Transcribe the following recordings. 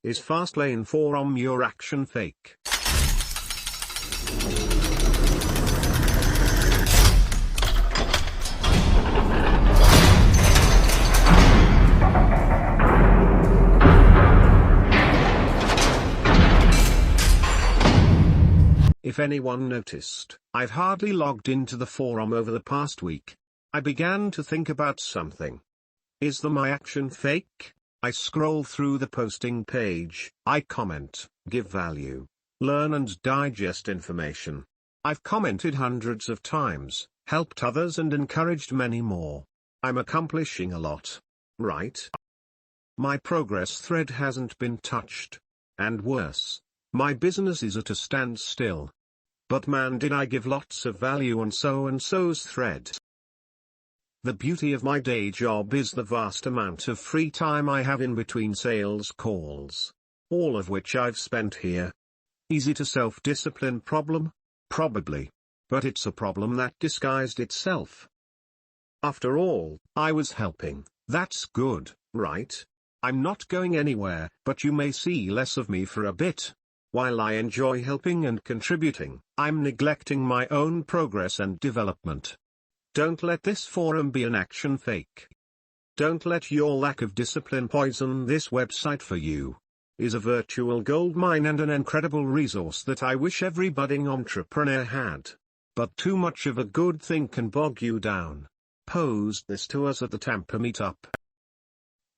Is Fastlane Forum your action fake? If anyone noticed, I've hardly logged into the forum over the past week. I began to think about something. Is my action fake? I scroll through the posting page, I comment, give value, learn and digest information. I've commented hundreds of times, helped others and encouraged many more. I'm accomplishing a lot. Right? My progress thread hasn't been touched. And worse, my business is at a standstill. But man, did I give lots of value on so-and-so's thread. The beauty of my day job is the vast amount of free time I have in between sales calls. All of which I've spent here. Is it a self-discipline problem? Probably. But it's a problem that disguised itself. After all, I was helping. That's good, right? I'm not going anywhere, but you may see less of me for a bit. While I enjoy helping and contributing, I'm neglecting my own progress and development. Don't let this forum be an action fake. Don't let your lack of discipline poison this website for you. Is a virtual goldmine and an incredible resource that I wish every budding entrepreneur had. But too much of a good thing can bog you down. Posed this to us at the Tampa meetup.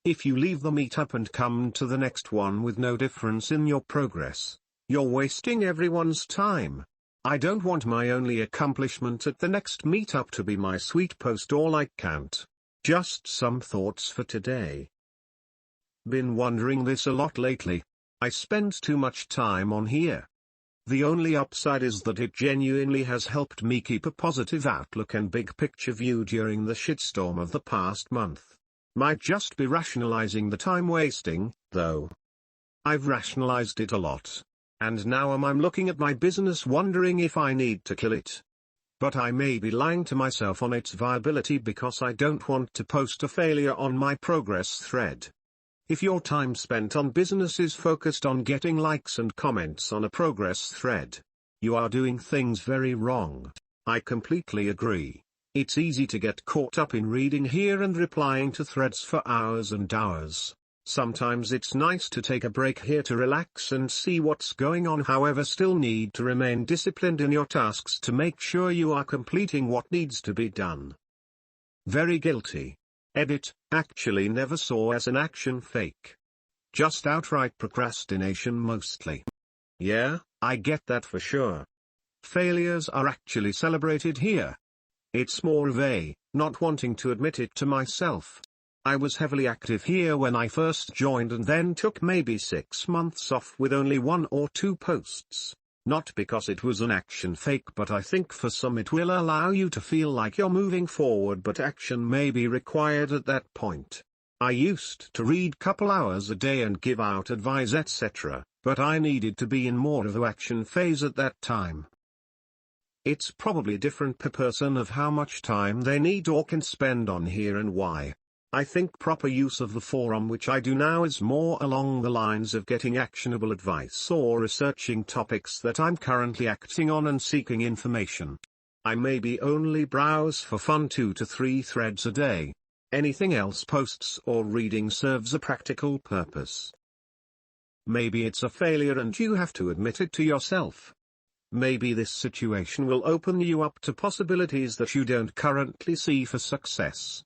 If you leave the meetup and come to the next one with no difference in your progress, you're wasting everyone's time. I don't want my only accomplishment at the next meetup to be my sweet post or like count. Just some thoughts for today. Been wondering this a lot lately. I spend too much time on here. The only upside is that it genuinely has helped me keep a positive outlook and big picture view during the shitstorm of the past month. Might just be rationalizing the time wasting, though. I've rationalized it a lot. And now I'm looking at my business wondering if I need to kill it. But I may be lying to myself on its viability because I don't want to post a failure on my progress thread. If your time spent on business is focused on getting likes and comments on a progress thread, you are doing things very wrong. I completely agree. It's easy to get caught up in reading here and replying to threads for hours and hours. Sometimes it's nice to take a break here to relax and see what's going on, however still need to remain disciplined in your tasks to make sure you are completing what needs to be done. Very guilty. Edit, actually never saw as an action fake. Just outright procrastination mostly. Yeah, I get that for sure. Failures are actually celebrated here. It's more of a, not wanting to admit it to myself. I was heavily active here when I first joined and then took maybe 6 months off with only 1 or 2 posts. Not because it was an action fake, but I think for some it will allow you to feel like you're moving forward, but action may be required at that point. I used to read couple hours a day and give out advice etc., but I needed to be in more of the action phase at that time. It's probably different per person of how much time they need or can spend on here and why. I think proper use of the forum, which I do now, is more along the lines of getting actionable advice or researching topics that I'm currently acting on and seeking information. I maybe only browse for fun 2 to 3 threads a day. Anything else, posts or reading, serves a practical purpose. Maybe it's a failure and you have to admit it to yourself. Maybe this situation will open you up to possibilities that you don't currently see for success.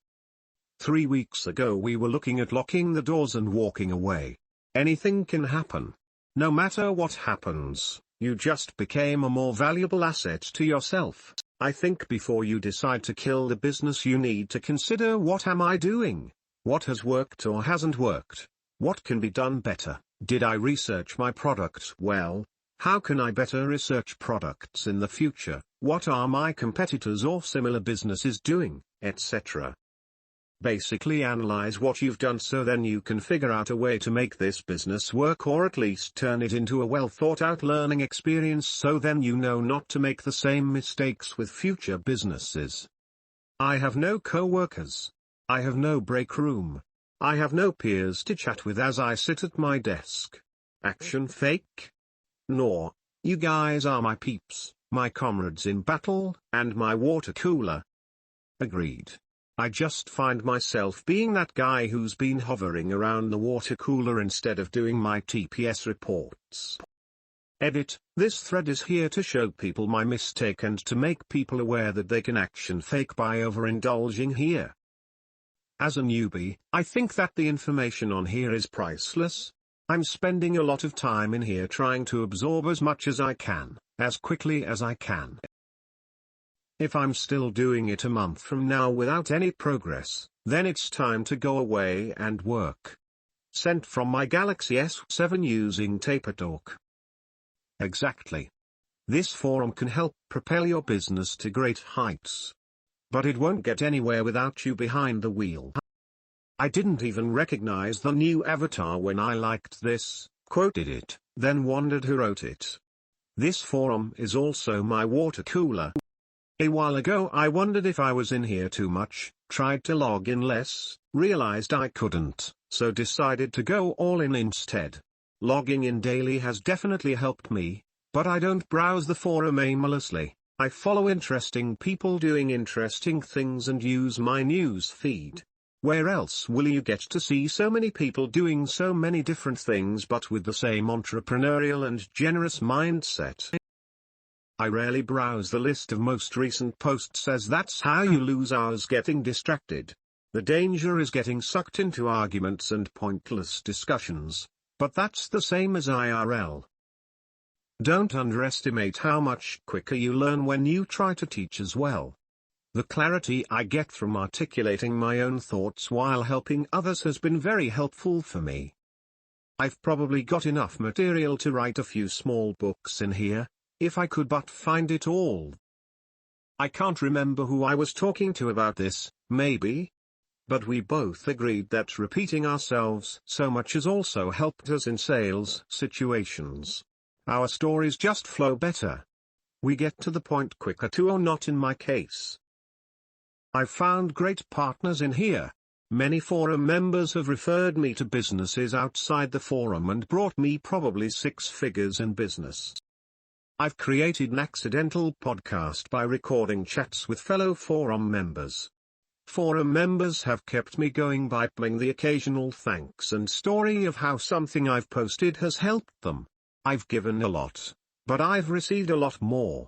3 weeks ago we were looking at locking the doors and walking away. Anything can happen. No matter what happens, you just became a more valuable asset to yourself. I think before you decide to kill the business you need to consider, what am I doing? What has worked or hasn't worked? What can be done better? Did I research my product well? How can I better research products in the future? What are my competitors or similar businesses doing, etc.? Basically analyze what you've done so then you can figure out a way to make this business work, or at least turn it into a well thought out learning experience so then you know not to make the same mistakes with future businesses. I have no co-workers. I have no break room. I have no peers to chat with as I sit at my desk. Action fake? No. You guys are my peeps, my comrades in battle, and my water cooler. Agreed. I just find myself being that guy who's been hovering around the water cooler instead of doing my TPS reports. Edit: this thread is here to show people my mistake and to make people aware that they can action fake by overindulging here. As a newbie, I think that the information on here is priceless. I'm spending a lot of time in here trying to absorb as much as I can, as quickly as I can. If I'm still doing it a month from now without any progress, then it's time to go away and work. Sent from my Galaxy S7 using TaperTalk. Exactly. This forum can help propel your business to great heights. But it won't get anywhere without you behind the wheel. I didn't even recognize the new avatar when I liked this, quoted it, then wondered who wrote it. This forum is also my water cooler. A while ago I wondered if I was in here too much, tried to log in less, realized I couldn't, so decided to go all in instead. Logging in daily has definitely helped me, but I don't browse the forum aimlessly. I follow interesting people doing interesting things and use my news feed. Where else will you get to see so many people doing so many different things but with the same entrepreneurial and generous mindset? I rarely browse the list of most recent posts as that's how you lose hours getting distracted. The danger is getting sucked into arguments and pointless discussions, but that's the same as IRL. Don't underestimate how much quicker you learn when you try to teach as well. The clarity I get from articulating my own thoughts while helping others has been very helpful for me. I've probably got enough material to write a few small books in here, if I could but find it all. I can't remember who I was talking to about this, maybe. But we both agreed that repeating ourselves so much has also helped us in sales situations. Our stories just flow better. We get to the point quicker too, or not in my case. I've found great partners in here. Many forum members have referred me to businesses outside the forum and brought me probably 6 figures in business. I've created an accidental podcast by recording chats with fellow forum members. Forum members have kept me going by playing the occasional thanks and story of how something I've posted has helped them. I've given a lot, but I've received a lot more.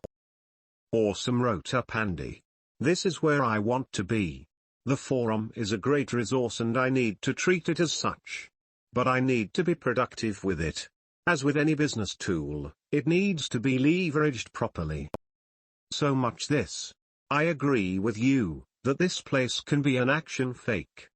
Awesome, wrote up Andy. This is where I want to be. The forum is a great resource and I need to treat it as such. But I need to be productive with it. As with any business tool, it needs to be leveraged properly. So much this. I agree with you, that this place can be an action fake.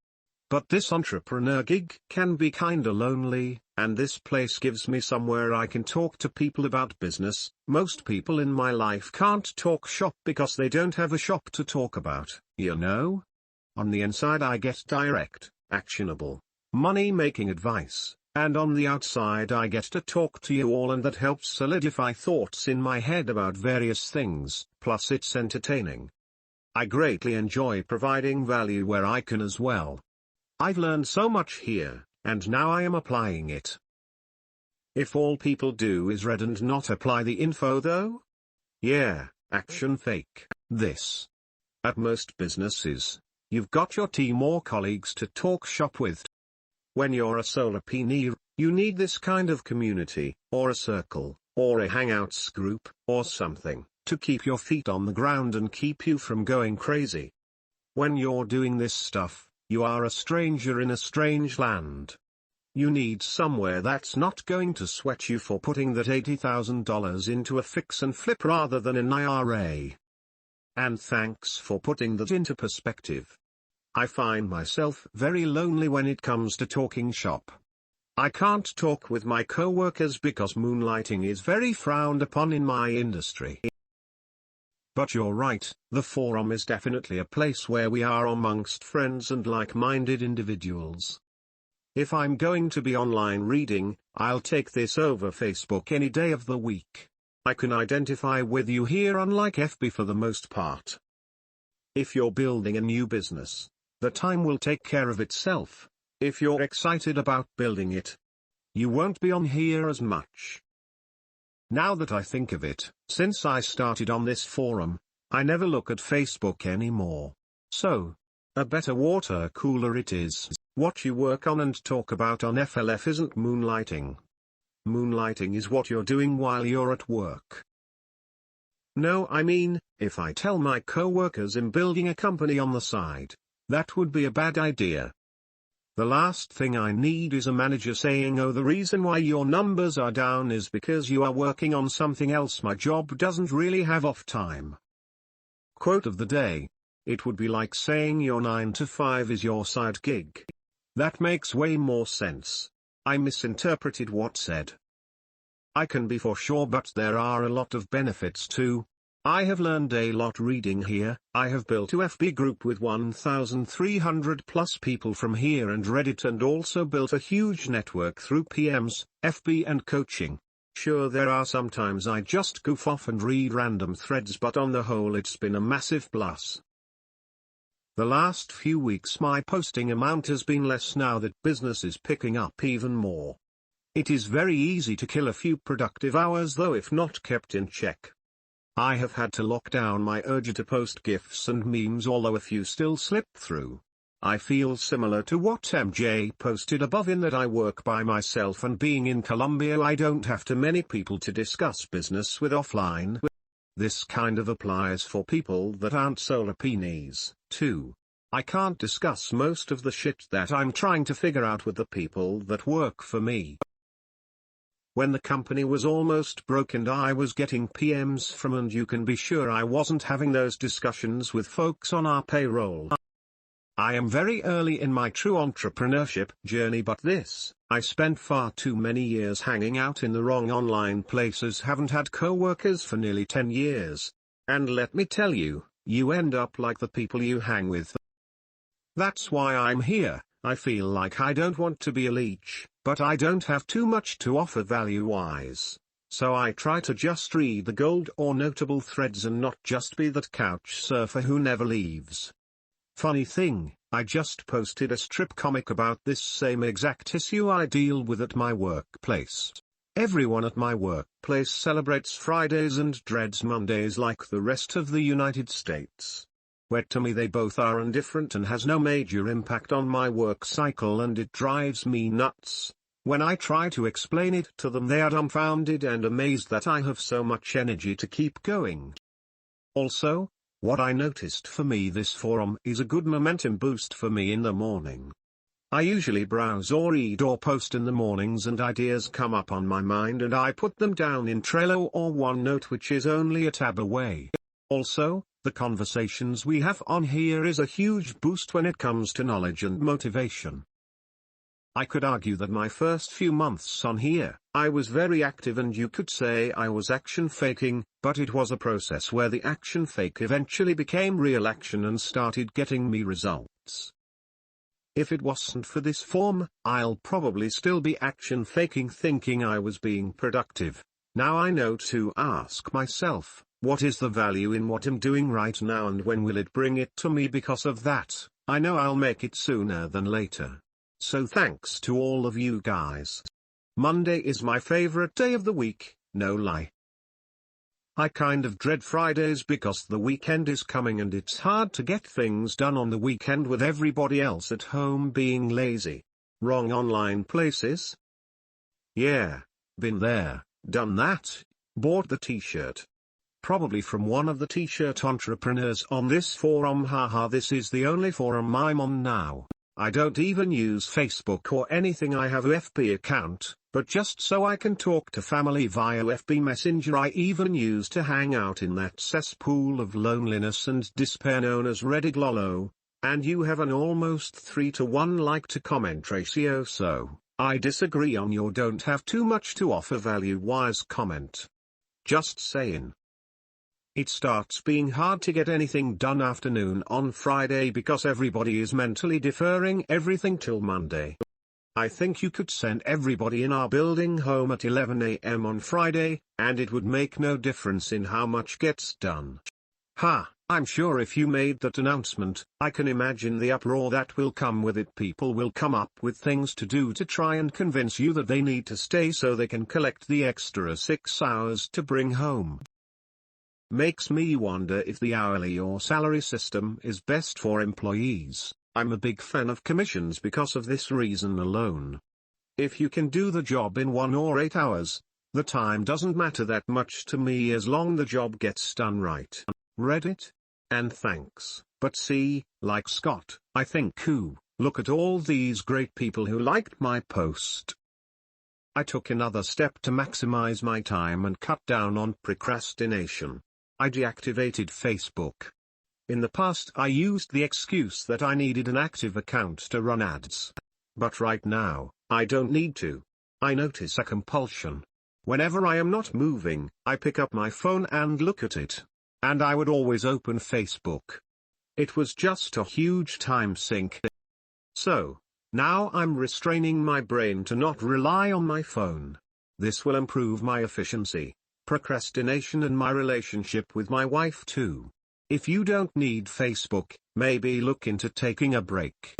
But this entrepreneur gig can be kinda lonely, and this place gives me somewhere I can talk to people about business. Most people in my life can't talk shop because they don't have a shop to talk about, you know? On the inside I get direct, actionable, money-making advice, and on the outside I get to talk to you all, and that helps solidify thoughts in my head about various things, plus it's entertaining. I greatly enjoy providing value where I can as well. I've learned so much here, and now I am applying it. If all people do is read and not apply the info though? Yeah, action fake, this. At most businesses, you've got your team or colleagues to talk shop with. When you're a solopreneur, you need this kind of community, or a circle, or a hangouts group, or something, to keep your feet on the ground and keep you from going crazy. When you're doing this stuff, you are a stranger in a strange land. You need somewhere that's not going to sweat you for putting that $80,000 into a fix and flip rather than an IRA. And thanks for putting that into perspective. I find myself very lonely when it comes to talking shop. I can't talk with my coworkers because moonlighting is very frowned upon in my industry. But you're right, the forum is definitely a place where we are amongst friends and like-minded individuals. If I'm going to be online reading, I'll take this over Facebook any day of the week. I can identify with you here, unlike FB for the most part. If you're building a new business, the time will take care of itself. If you're excited about building it, you won't be on here as much. Now that I think of it, since I started on this forum, I never look at Facebook anymore. So, a better water cooler it is. What you work on and talk about on FLF isn't moonlighting. Moonlighting is what you're doing while you're at work. No, I mean, if I tell my co-workers I'm building a company on the side, that would be a bad idea. The last thing I need is a manager saying, oh, the reason why your numbers are down is because you are working on something else. My job doesn't really have off time. Quote of the day. It would be like saying your 9 to 5 is your side gig. That makes way more sense. I misinterpreted what said. I can be for sure, but there are a lot of benefits too. I have learned a lot reading here. I have built a FB group with 1,300 plus people from here and Reddit, and also built a huge network through PMs, FB and coaching. Sure, there are some times I just goof off and read random threads, but on the whole it's been a massive plus. The last few weeks my posting amount has been less now that business is picking up even more. It is very easy to kill a few productive hours though if not kept in check. I have had to lock down my urge to post GIFs and memes, although a few still slip through. I feel similar to what MJ posted above in that I work by myself, and being in Colombia I don't have too many people to discuss business with offline. This kind of applies for people that aren't solopreneurs, too. I can't discuss most of the shit that I'm trying to figure out with the people that work for me. When the company was almost broke and I was getting PMs from, and you can be sure I wasn't having those discussions with folks on our payroll. I am very early in my true entrepreneurship journey, but I spent far too many years hanging out in the wrong online places, haven't had co-workers for nearly 10 years. And let me tell you, you end up like the people you hang with. That's why I'm here. I feel like I don't want to be a leech, but I don't have too much to offer value-wise. So I try to just read the gold or notable threads and not just be that couch surfer who never leaves. Funny thing, I just posted a strip comic about this same exact issue I deal with at my workplace. Everyone at my workplace celebrates Fridays and dreads Mondays like the rest of the United States. Where to me they both are indifferent and has no major impact on my work cycle, and it drives me nuts. When I try to explain it to them, they are dumbfounded and amazed that I have so much energy to keep going. Also, what I noticed for me, this forum is a good momentum boost for me in the morning. I usually browse or read or post in the mornings and ideas come up on my mind and I put them down in Trello or OneNote, which is only a tab away. Also, the conversations we have on here is a huge boost when it comes to knowledge and motivation. I could argue that my first few months on here, I was very active and you could say I was action faking, but it was a process where the action fake eventually became real action and started getting me results. If it wasn't for this form, I'll probably still be action faking, thinking I was being productive. Now I know to ask myself, what is the value in what I'm doing right now and when will it bring it to me? Because of that, I know I'll make it sooner than later. So thanks to all of you guys. Monday is my favorite day of the week, no lie. I kind of dread Fridays because the weekend is coming and it's hard to get things done on the weekend with everybody else at home being lazy. Wrong online places? Yeah, been there, done that, bought the t-shirt. Probably from one of the t-shirt entrepreneurs on this forum. Haha, this is the only forum I'm on now. I don't even use Facebook or anything. I have a FB account, but just so I can talk to family via FB Messenger. I even use to hang out in that cesspool of loneliness and despair known as Reddit. Lolo, and you have an almost 3-to-1 like to comment ratio, so I disagree on your don't have too much to offer value-wise comment. Just saying. It starts being hard to get anything done afternoon on Friday because everybody is mentally deferring everything till Monday. I think you could send everybody in our building home at 11 a.m. on Friday, and it would make no difference in how much gets done. Ha, I'm sure if you made that announcement, I can imagine the uproar that will come with it. People will come up with things to do to try and convince you that they need to stay so they can collect the extra 6 hours to bring home. Makes me wonder if the hourly or salary system is best for employees. I'm a big fan of commissions because of this reason alone. If you can do the job in 1 or 8 hours, the time doesn't matter that much to me as long the job gets done right. Reddit? And thanks, but see, like Scott, I think look at all these great people who liked my post. I took another step to maximize my time and cut down on procrastination. I deactivated Facebook. In the past I used the excuse that I needed an active account to run ads. But right now, I don't need to. I notice a compulsion. Whenever I am not moving, I pick up my phone and look at it. And I would always open Facebook. It was just a huge time sink. So, now I'm restraining my brain to not rely on my phone. This will improve my efficiency, procrastination and my relationship with my wife too. If you don't need Facebook, maybe look into taking a break.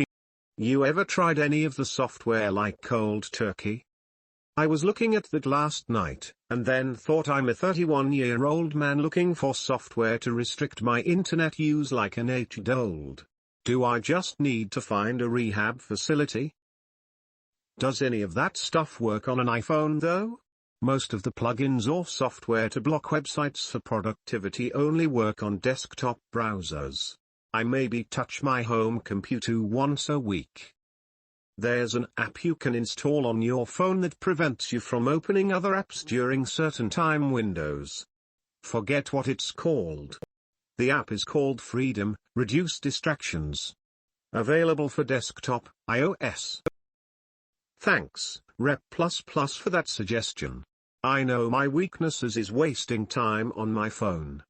You ever tried any of the software like Cold Turkey? I was looking at that last night, and then thought I'm a 31-year-old man looking for software to restrict my internet use like an aged-old. Do I just need to find a rehab facility? Does any of that stuff work on an iPhone though? Most of the plugins or software to block websites for productivity only work on desktop browsers. I maybe touch my home computer once a week. There's an app you can install on your phone that prevents you from opening other apps during certain time windows. Forget what it's called. The app is called Freedom, Reduce Distractions. Available for desktop, iOS. Thanks, Rep++ for that suggestion. I know my weaknesses is wasting time on my phone.